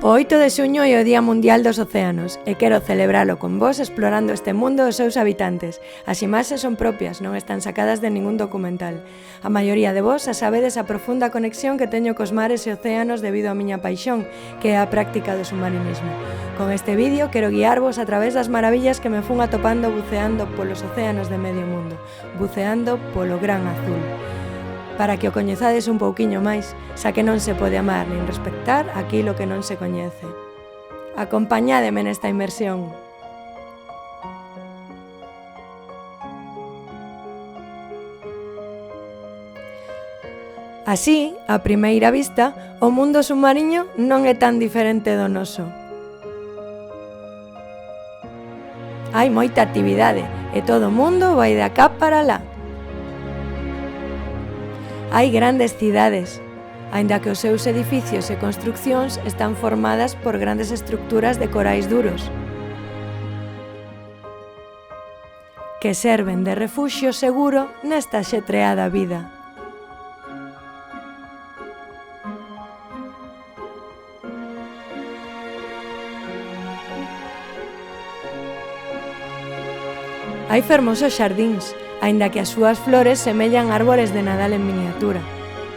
O 8 de xuño é o Día Mundial dos Océanos e quero celebralo con vos explorando este mundo e os seus habitantes. As imaxes son propias, non están sacadas de ningún documental. A maioría de vos xa sabedes a profunda conexión que teño cos mares e océanos debido á miña paixón, que é a práctica do submarinismo. Con este vídeo quero guiarvos a través das maravillas que me fun atopando buceando polos océanos de medio mundo, buceando polo gran azul. Para que o coñezades un pouquiño máis, xa que non se pode amar nin respectar aquilo que non se coñece. Acompañádeme nesta inmersión. Así, a primeira vista, o mundo submarino non é tan diferente do noso. Hai moita actividade e todo o mundo vai de acá para lá. Hai grandes cidades, aínda que os seus edificios e construccións están formadas por grandes estructuras de corais duros, que serven de refuxio seguro nesta xetreada vida. Hai fermosos xardíns, aínda que as súas flores semellan árbores de Nadal en miniatura.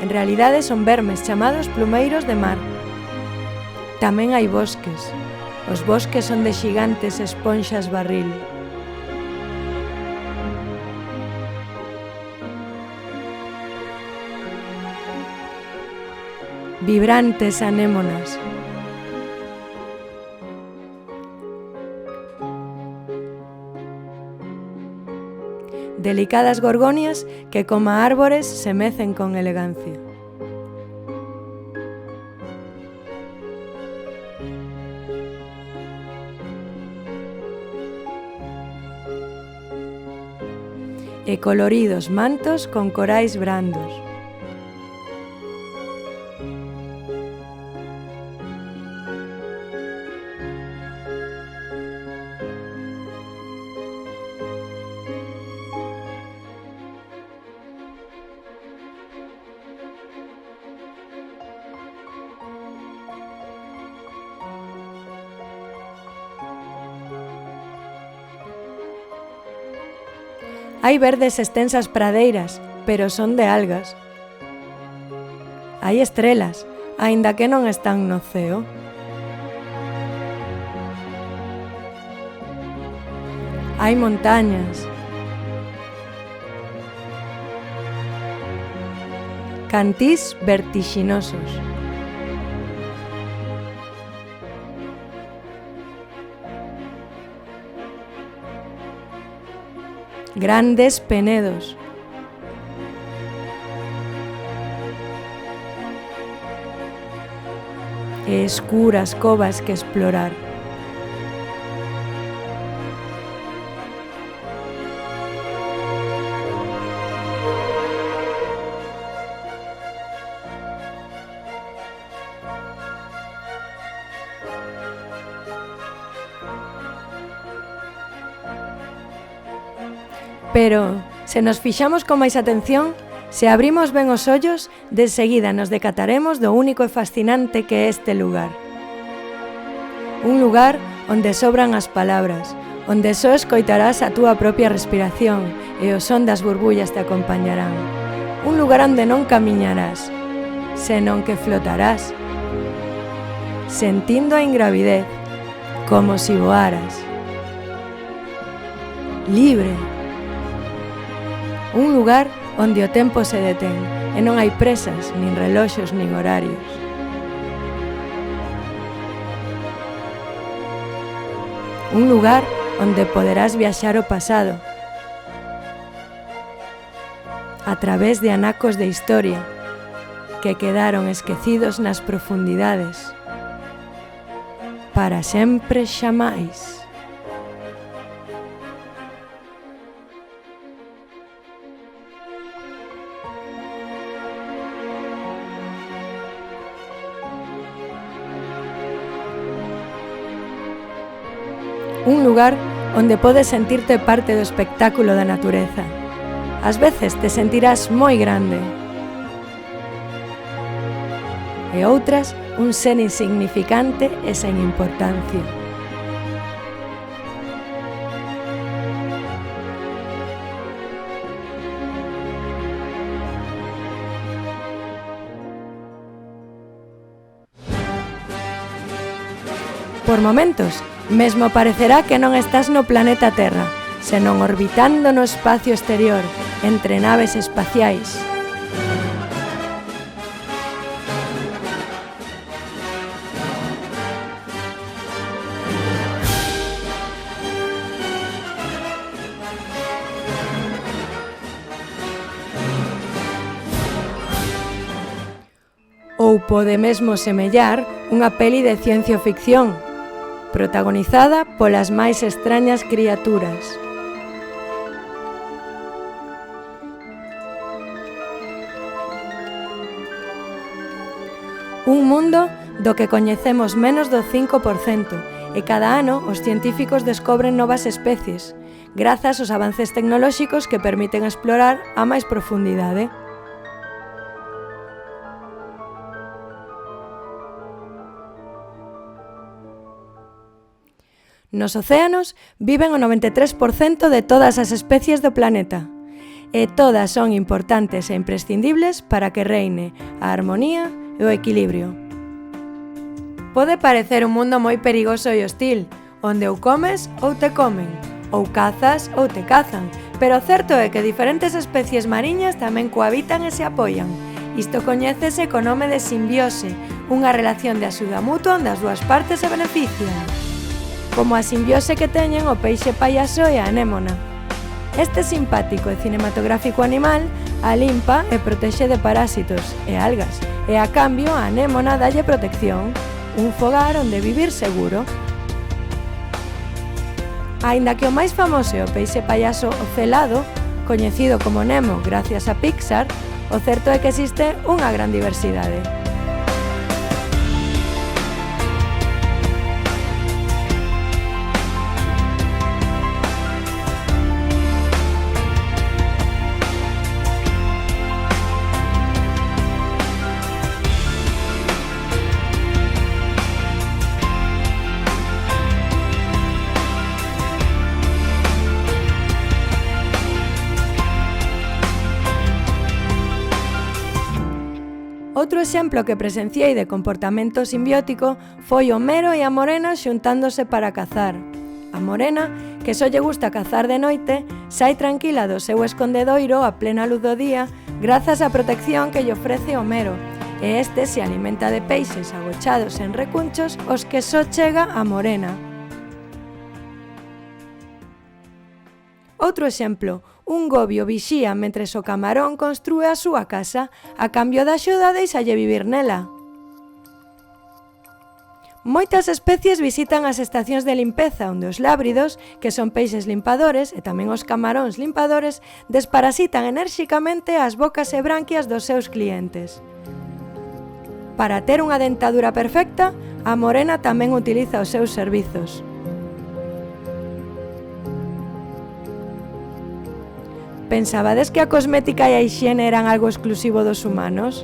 En realidade son vermes chamados plumeiros de mar. Tamén hai bosques. Os bosques son de xigantes esponxas barril. Vibrantes anémonas. Delicadas gorgonias que, como árbores, se mecen con elegancia. E coloridos mantos con corais brandos. Hai verdes extensas pradeiras, pero son de algas. Hai estrelas, aínda que non están no ceo. Hai montañas. Cantís vertixinosos. Grandes penedos. E escuras covas que explorar. Pero, se nos fixamos con máis atención, se abrimos ben os ollos, deseguida nos decataremos do único e fascinante que é este lugar. Un lugar onde sobran as palabras, onde só escoitarás a túa propia respiración e o son das burbullas te acompañarán. Un lugar onde non camiñarás, senón que flotarás, sentindo a ingravidez, como si voaras. Libre. Un lugar onde o tempo se detén e non hai presas, nin reloxos, nin horarios. Un lugar onde poderás viaxar ao pasado a través de anacos de historia que quedaron esquecidos nas profundidades para sempre xamais. Un lugar onde podes sentirte parte do espectáculo da natureza. Ás veces te sentirás moi grande e outras un ser insignificante e sen importancia. Por momentos, mesmo parecerá que non estás no planeta Terra, senón orbitando no espacio exterior, entre naves espaciais. Ou pode mesmo semellar unha peli de ciencia ficción, protagonizada polas máis extrañas criaturas. Un mundo do que coñecemos menos do 5% e cada ano os científicos descobren novas especies, grazas aos avances tecnolóxicos que permiten explorar a máis profundidade. Nos océanos viven o 93% de todas as especies do planeta, e todas son importantes e imprescindibles para que reine a armonía e o equilibrio. Pode parecer un mundo moi perigoso e hostil, onde ou comes ou te comen, ou cazas ou te cazan, pero o certo é que diferentes especies mariñas tamén cohabitan e se apoian. Isto coñécese co nome de simbiose, unha relación de axuda mutua onde as dúas partes se benefician, como a simbiose que teñen o peixe payaso e a anémona. Este simpático e cinematográfico animal a limpa e protexe de parásitos e algas, e a cambio a anémona dalle protección, un fogar onde vivir seguro. Aínda que o máis famoso é o peixe payaso ocelado, coñecido como Nemo gracias a Pixar, o certo é que existe unha gran diversidade. Outro exemplo que presenciei de comportamento simbiótico foi o Mero e a Morena xuntándose para cazar. A Morena, que só lle gusta cazar de noite, sai tranquila do seu escondedoiro a plena luz do día grazas á protección que lle ofrece o Mero, e este se alimenta de peixes agochados en recunchos os que só chega a Morena. Outro exemplo, un gobio vixía mentres o camarón construe a súa casa, a cambio da axuda deixalle vivir nela. Moitas especies visitan as estacións de limpeza onde os lábridos, que son peixes limpadores, e tamén os camaróns limpadores, desparasitan enérxicamente as bocas e branquias dos seus clientes. Para ter unha dentadura perfecta, a Morena tamén utiliza os seus servizos. Pensabades que a cosmética e a hixiene eran algo exclusivo dos humanos?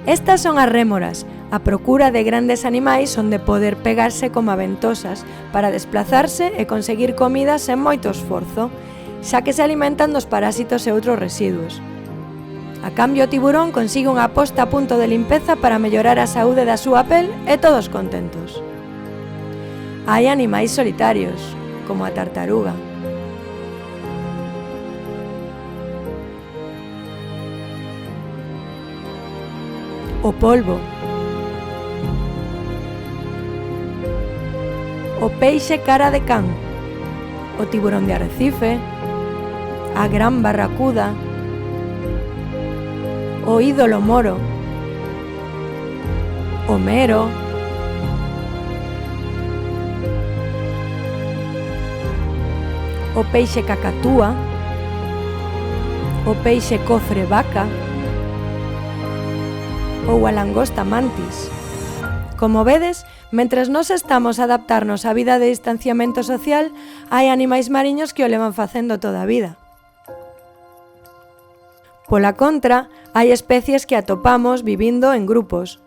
Estas son as rémoras, a procura de grandes animais onde poder pegarse como a ventosas para desplazarse e conseguir comida sen moito esforzo, xa que se alimentan dos parásitos e outros residuos. A cambio, o tiburón consigue unha posta a punto de limpeza para mellorar a saúde da súa pel e todos contentos. Hai animais solitarios, como a tartaruga. O polvo, o peixe cara de can, o tiburón de arrecife, a gran barracuda, o ídolo moro, o mero, o peixe cacatúa, o peixe cofre vaca, ou a langosta mantis. Como vedes, mentres nós estamos a adaptarnos á vida de distanciamento social, hai animais mariños que o levan facendo toda a vida. Pola contra, hai especies que atopamos vivindo en grupos.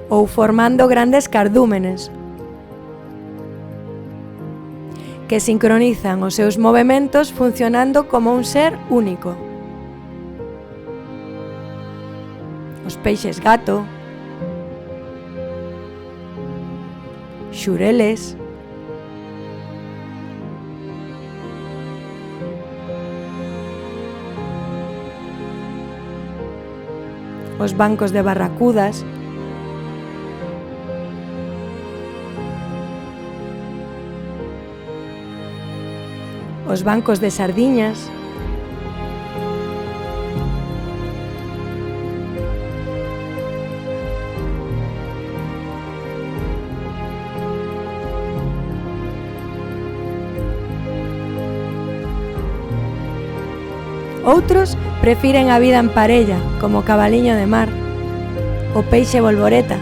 Ou formando grandes cardúmenes, que sincronizan os seus movementos funcionando como un ser único. Os peixes gato, xureles, os bancos de barracudas, os bancos de sardiñas, outros prefiren a vida en parella, como o cabaliño de mar, o peixe bolboreta,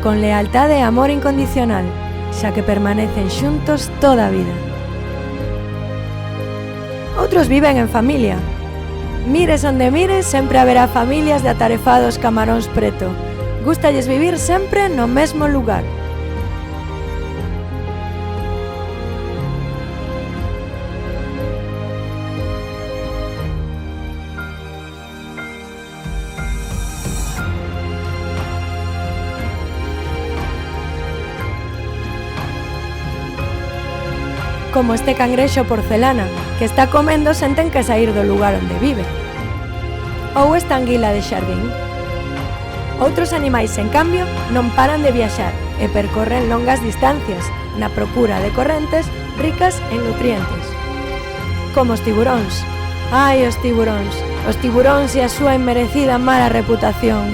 con lealtade e amor incondicional, xa que permanecen xuntos toda a vida. Outros viven en familia. Mires onde mires, sempre haberá familias de atarefados camaróns preto. Gústalles vivir sempre no mesmo lugar. Como este cangrexo porcelana, que está comendo sen ten que saír do lugar onde vive. Ou esta anguila de xardín. Outros animais, en cambio, non paran de viaxar e percorren longas distancias na procura de correntes ricas en nutrientes. Como os tiburóns. Ai, os tiburóns! Os tiburóns e a súa inmerecida mala reputación.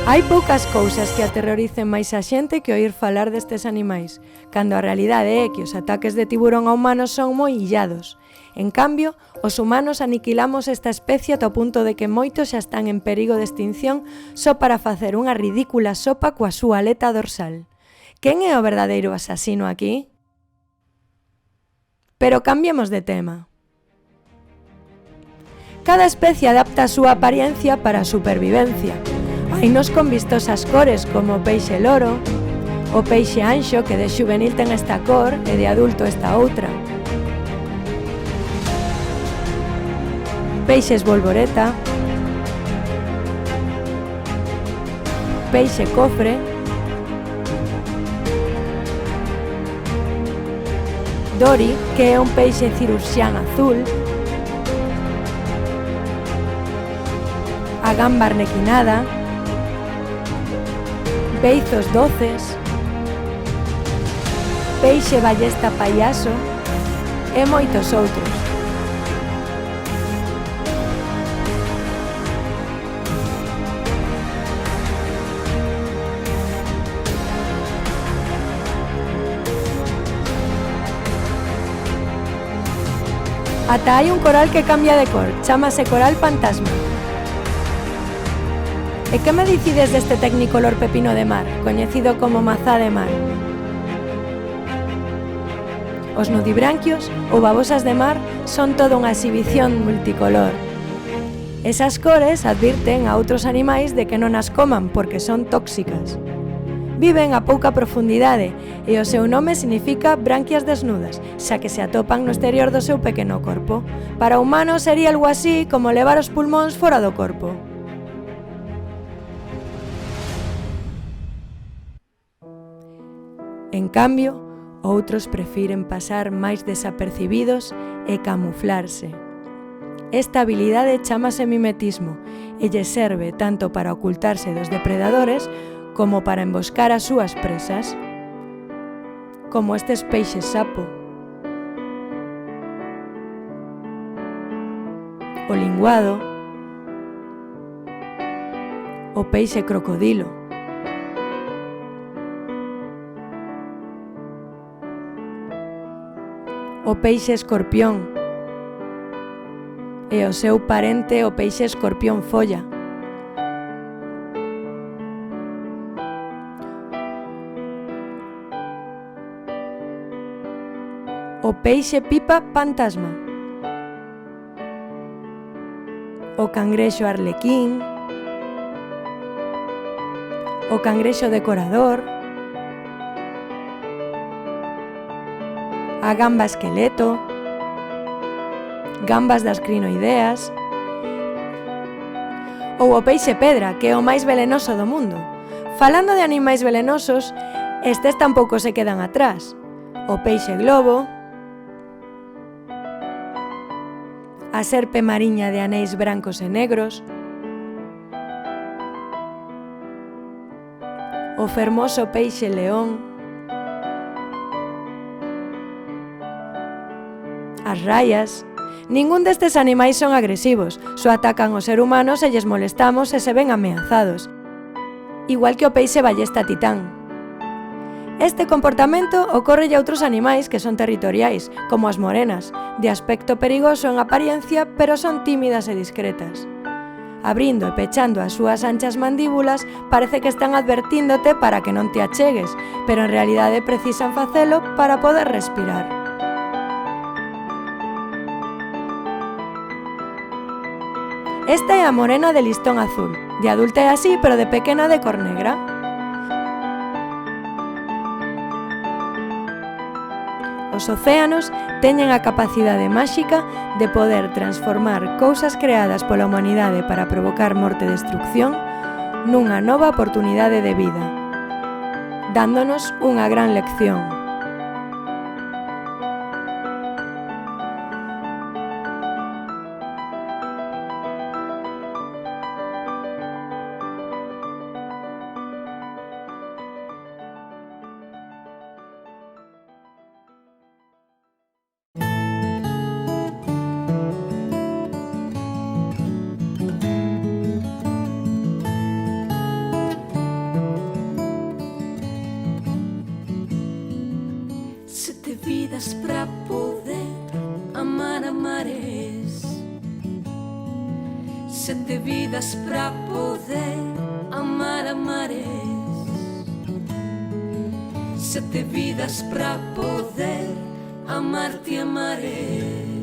Hai poucas cousas que aterroricen máis a xente que oír falar destes animais, cando a realidade é que os ataques de tiburón a humanos son moi illados. En cambio, os humanos aniquilamos esta especie ata o punto de que moitos xa están en perigo de extinción só para facer unha ridícula sopa coa súa aleta dorsal. Quen é o verdadeiro asasino aquí? Pero cambiemos de tema. Cada especie adapta a súa apariencia para a supervivencia. Hainos con vistosas cores como o peixe loro, o peixe anxo que de xuvenil ten esta cor e de adulto esta outra, peixes bolboreta, peixe cofre, Dory, que é un peixe cirurxián azul, a gamba arlequinada, beizos doces, peixe ballesta payaso e moitos outros. Ata hai un coral que cambia de cor, chámase coral fantasma. E que me dicides deste tecnicolor pepino de mar, coñecido como mazá de mar? Os nudibranquios ou babosas de mar son toda unha exhibición multicolor. Esas cores advirten a outros animais de que non as coman porque son tóxicas. Viven a pouca profundidade e o seu nome significa branquias desnudas, xa que se atopan no exterior do seu pequeno corpo. Para o humano sería algo así como levar os pulmóns fora do corpo. En cambio, outros prefiren pasar máis desapercibidos e camuflarse. Esta habilidade chámase mimetismo e lle serve tanto para ocultarse dos depredadores como para emboscar as súas presas, como estes peixes sapo, o linguado, o peixe crocodilo, o peixe escorpión e o seu parente o peixe escorpión folla. o peixe pipa fantasma, o cangrexo arlequín, o cangrexo decorador, a gamba esqueleto, gambas das crinoideas, ou o peixe pedra, que é o máis velenoso do mundo. Falando de animais velenosos, estes tampouco se quedan atrás. O peixe globo, a serpe mariña de anéis brancos e negros, o fermoso peixe león, as raias. Ningún destes animais son agresivos, só atacan ao ser humano se lles molestamos e se ven ameazados, igual que o peixe ballesta titán. Este comportamento ocorre a outros animais que son territoriais, como as morenas, de aspecto perigoso en apariencia, pero son tímidas e discretas. Abrindo e pechando as súas anchas mandíbulas, parece que están advertíndote para que non te achegues, pero en realidade precisan facelo para poder respirar. Esta é a morena de listón azul. De adulta é así, pero de pequena de cor negra. Os océanos teñen a capacidade máxica de poder transformar cousas creadas pola humanidade para provocar morte e destrucción nunha nova oportunidade de vida, dándonos unha gran lección. Sete vidas para poder amar a mares. Sete vidas para poder amar a mares. Sete vidas para poder amar-te a mares.